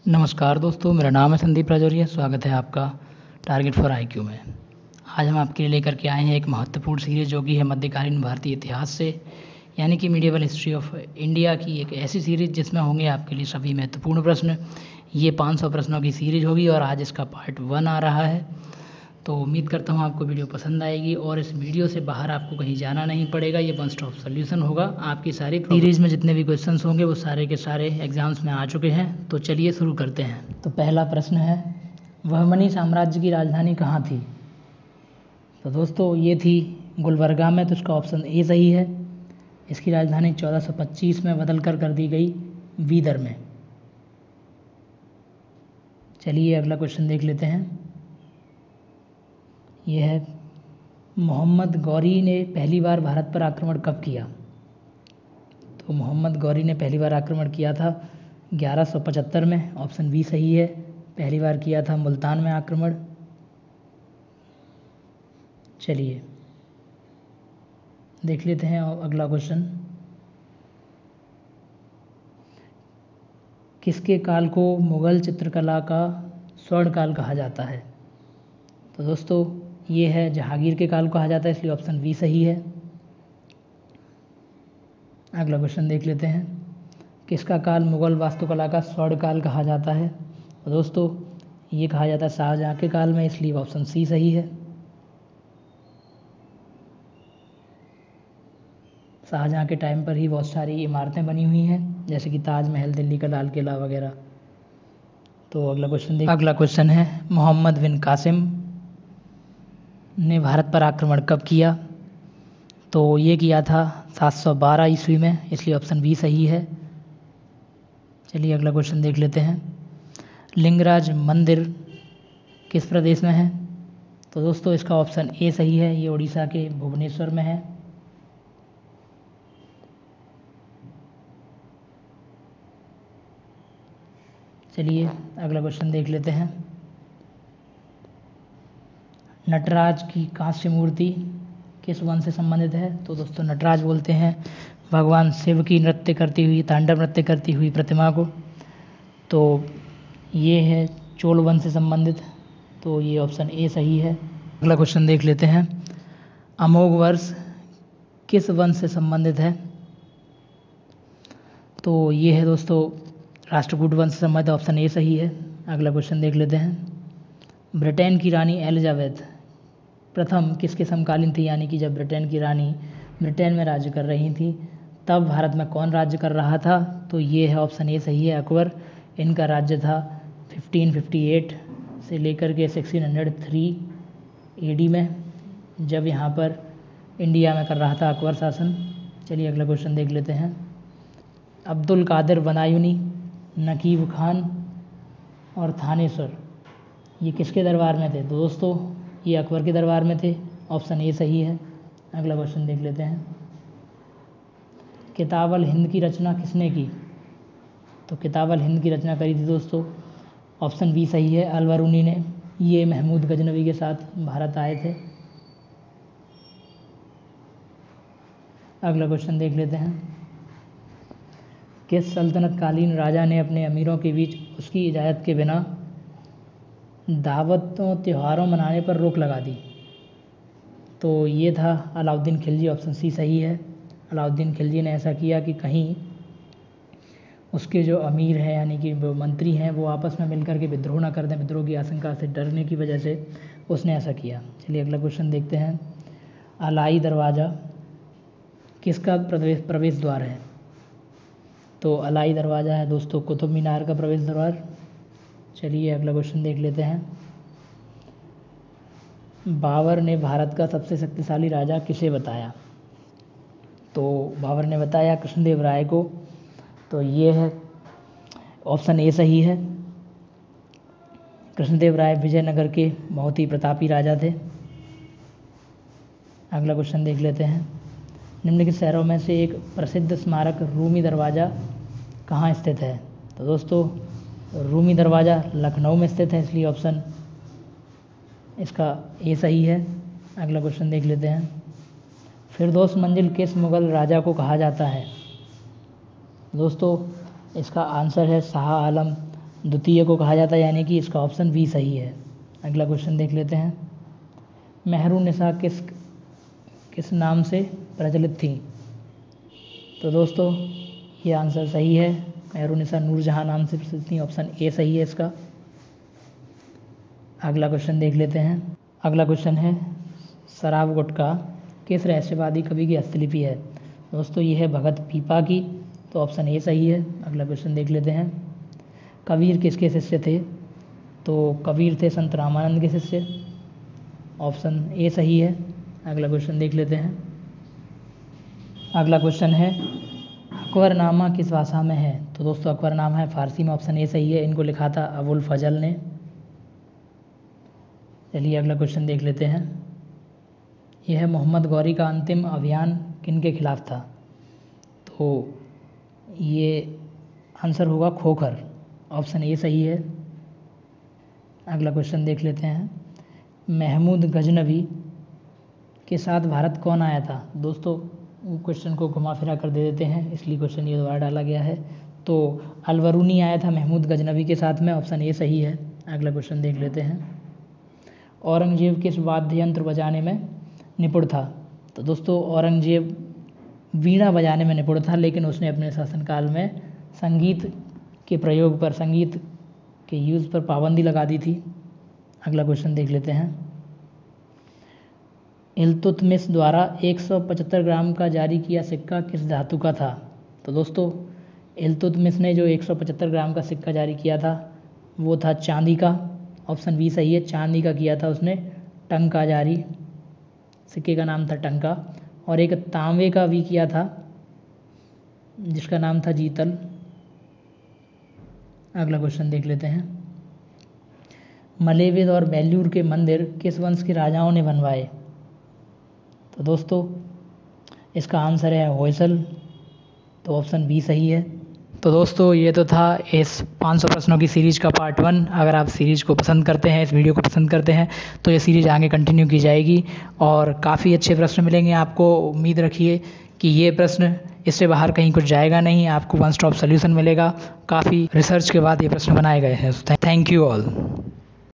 नमस्कार दोस्तों, मेरा नाम है संदीप राजौरिया। स्वागत है आपका टारगेट फॉर आईक्यू में। आज हम आपके लिए लेकर के आए हैं एक महत्वपूर्ण सीरीज़ जो कि है मध्यकालीन भारतीय इतिहास से, यानी कि मीडिएवल हिस्ट्री ऑफ इंडिया की एक ऐसी सीरीज़ जिसमें होंगे आपके लिए सभी महत्वपूर्ण प्रश्न। ये 500 प्रश्नों की सीरीज़ होगी और आज इसका पार्ट 1 आ रहा है। तो उम्मीद करता हूँ आपको वीडियो पसंद आएगी और इस वीडियो से बाहर आपको कहीं जाना नहीं पड़ेगा। ये वन स्टॉप सोल्यूशन होगा। आपकी सारी सीरीज़ में जितने भी क्वेश्चंस होंगे वो सारे के सारे एग्जाम्स में आ चुके हैं। तो चलिए शुरू करते हैं। तो पहला प्रश्न है, बहमनी साम्राज्य की राजधानी कहाँ थी? तो दोस्तों ये थी गुलबर्गा में, तो इसका ऑप्शन ए सही है। इसकी राजधानी 1425 में बदल कर दी गई बीदर में। चलिए अगला क्वेश्चन देख लेते हैं। यह है, मोहम्मद गौरी ने पहली बार भारत पर आक्रमण कब किया? तो मोहम्मद गौरी ने पहली बार आक्रमण किया था 1175 में। ऑप्शन बी सही है। पहली बार किया था मुल्तान में आक्रमण। चलिए देख लेते हैं अगला क्वेश्चन। किसके काल को मुगल चित्रकला का स्वर्ण काल कहा जाता है? तो दोस्तों ये है जहांगीर के काल को कहा जाता है, इसलिए ऑप्शन बी सही है। अगला क्वेश्चन देख लेते हैं। किसका काल मुगल वास्तुकला का स्वर्ण काल कहा जाता है? तो दोस्तों ये कहा जाता है शाहजहां के काल में, इसलिए ऑप्शन सी सही है। शाहजहां के टाइम पर ही बहुत सारी इमारतें बनी हुई हैं, जैसे कि ताजमहल, दिल्ली का लाल किला वगैरह। तो अगला क्वेश्चन है, मोहम्मद बिन कासिम ने भारत पर आक्रमण कब किया? तो ये किया था 712 ईस्वी में, इसलिए ऑप्शन बी सही है। चलिए अगला क्वेश्चन देख लेते हैं। लिंगराज मंदिर किस प्रदेश में है? तो दोस्तों इसका ऑप्शन ए सही है। ये उड़ीसा के भुवनेश्वर में है। चलिए अगला क्वेश्चन देख लेते हैं। नटराज की कांस्य मूर्ति किस वन से संबंधित है? तो दोस्तों नटराज बोलते हैं भगवान शिव की तांडव नृत्य करती हुई प्रतिमा को। तो ये है चोल वन से संबंधित, तो ये ऑप्शन ए सही है। अगला क्वेश्चन देख लेते हैं। अमोघ वर्ष किस वन से संबंधित है? तो ये है दोस्तों राष्ट्रकूट वन से संबंधित, ऑप्शन ए सही है। अगला क्वेश्चन देख लेते हैं। ब्रिटेन की रानी एलिजाबेथ प्रथम किसके समकालीन थी? यानी कि जब ब्रिटेन की रानी ब्रिटेन में राज्य कर रही थी तब भारत में कौन राज्य कर रहा था? तो ये है ऑप्शन ए सही है, अकबर। इनका राज्य था 1558 से लेकर के 1603 एडी में, जब यहाँ पर इंडिया में कर रहा था अकबर शासन। चलिए अगला क्वेश्चन देख लेते हैं। अब्दुल कादिर बनायुनी, नकीब खान और थानेश्वर ये किसके दरबार में थे? तो दोस्तों ये अकबर के दरबार में थे, ऑप्शन ए सही है। अगला क्वेश्चन देख लेते हैं। किताब-अल हिंद की रचना किसने की? तो किताब-अल हिंद की रचना करी थी दोस्तों, ऑप्शन बी सही है, अल बरूनी ने। ये महमूद गजनवी के साथ भारत आए थे। अगला क्वेश्चन देख लेते हैं। किस सल्तनत कालीन राजा ने अपने अमीरों के बीच उसकी इजाज़त के बिना दावतों त्योहारों मनाने पर रोक लगा दी? तो ये था अलाउद्दीन खिलजी, ऑप्शन सी सही है। अलाउद्दीन खिलजी ने ऐसा किया कि कहीं उसके जो अमीर हैं यानी कि वो मंत्री हैं वो आपस में मिलकर के विद्रोह ना कर दें, विद्रोह की आशंका से डरने की वजह से उसने ऐसा किया। चलिए अगला क्वेश्चन देखते हैं। अलाई दरवाज़ा किसका प्रवेश द्वार है? तो अलाई दरवाज़ा है दोस्तों कुतुब मीनार का प्रवेश द्वार। चलिए अगला क्वेश्चन देख लेते हैं। बाबर ने भारत का सबसे शक्तिशाली राजा किसे बताया? तो बाबर ने बताया कृष्णदेव राय को। तो ये है ऑप्शन ए सही है। कृष्णदेव राय विजयनगर के बहुत ही प्रतापी राजा थे। अगला क्वेश्चन देख लेते हैं। निम्नलिखित शहरों में से एक प्रसिद्ध स्मारक रूमी दरवाज़ा कहाँ स्थित है? तो दोस्तों रूमी दरवाज़ा लखनऊ में स्थित है, इसलिए ऑप्शन इसका ए सही है। अगला क्वेश्चन देख लेते हैं। फिरदौस मंजिल किस मुग़ल राजा को कहा जाता है? दोस्तों इसका आंसर है शाह आलम द्वितीय को कहा जाता है, यानी कि इसका ऑप्शन बी सही है। अगला क्वेश्चन देख लेते हैं। मेहरुन्निसा किस नाम से प्रचलित थी? तो दोस्तों ये आंसर सही है, मेहरुन्निसा नूरजहां नाम से प्रचलित थी। ऑप्शन ए सही है इसका। अगला क्वेश्चन देख लेते हैं। अगला क्वेश्चन है, शराब गुटखा किस रहस्यवादी कवि की हस्तलिपि है? दोस्तों ये है भगत पीपा की, तो ऑप्शन ए सही है। अगला क्वेश्चन देख लेते हैं। कबीर किसके शिष्य थे? तो कबीर थे संत रामानंद के शिष्य। ऑप्शन ए सही है। अगला क्वेश्चन देख लेते हैं। अगला क्वेश्चन है, अकबरनामा किस भाषा में है? तो दोस्तों अकबरनामा है फारसी में। ऑप्शन ए सही है। इनको लिखा था अबुल फजल ने। चलिए अगला क्वेश्चन देख लेते हैं। यह है, मोहम्मद गौरी का अंतिम अभियान किन के खिलाफ था? तो ये आंसर होगा खोखर। ऑप्शन ए सही है। अगला क्वेश्चन देख लेते हैं। महमूद गजनवी के साथ भारत कौन आया था? दोस्तों क्वेश्चन को घुमा फिरा कर दे देते हैं, इसलिए क्वेश्चन ये दोबारा डाला गया है। तो अलवरूनी आया था महमूद गजनवी के साथ में। ऑप्शन ए सही है। अगला क्वेश्चन देख लेते हैं। औरंगजेब किस वाद्य यंत्र बजाने में निपुण था? तो दोस्तों औरंगजेब वीणा बजाने में निपुण था, लेकिन उसने अपने शासनकाल में संगीत के प्रयोग पर, संगीत के यूज़ पर पाबंदी लगा दी थी। अगला क्वेश्चन देख लेते हैं। इल्तुतमिश द्वारा 175 ग्राम का जारी किया सिक्का किस धातु का था? तो दोस्तों इल्तुतमिश ने जो 175 ग्राम का सिक्का जारी किया था वो था चांदी का। ऑप्शन बी सही है, चांदी का किया था उसने। टंका जारी, सिक्के का नाम था टंका। और एक तांबे का भी किया था जिसका नाम था जीतल। अगला क्वेश्चन देख लेते हैं। मलेविद और बेल्लूर के मंदिर किस वंश के राजाओं ने बनवाए? तो दोस्तों इसका आंसर है होयसल, तो ऑप्शन बी सही है। तो दोस्तों ये तो था इस 500 प्रश्नों की सीरीज़ का पार्ट 1। अगर आप सीरीज़ को पसंद करते हैं, इस वीडियो को पसंद करते हैं, तो ये सीरीज़ आगे कंटिन्यू की जाएगी और काफ़ी अच्छे प्रश्न मिलेंगे आपको। उम्मीद रखिए कि ये प्रश्न, इससे बाहर कहीं कुछ जाएगा नहीं, आपको वन स्टॉप सोल्यूशन मिलेगा। काफ़ी रिसर्च के बाद ये प्रश्न बनाए गए हैं। Thank you all.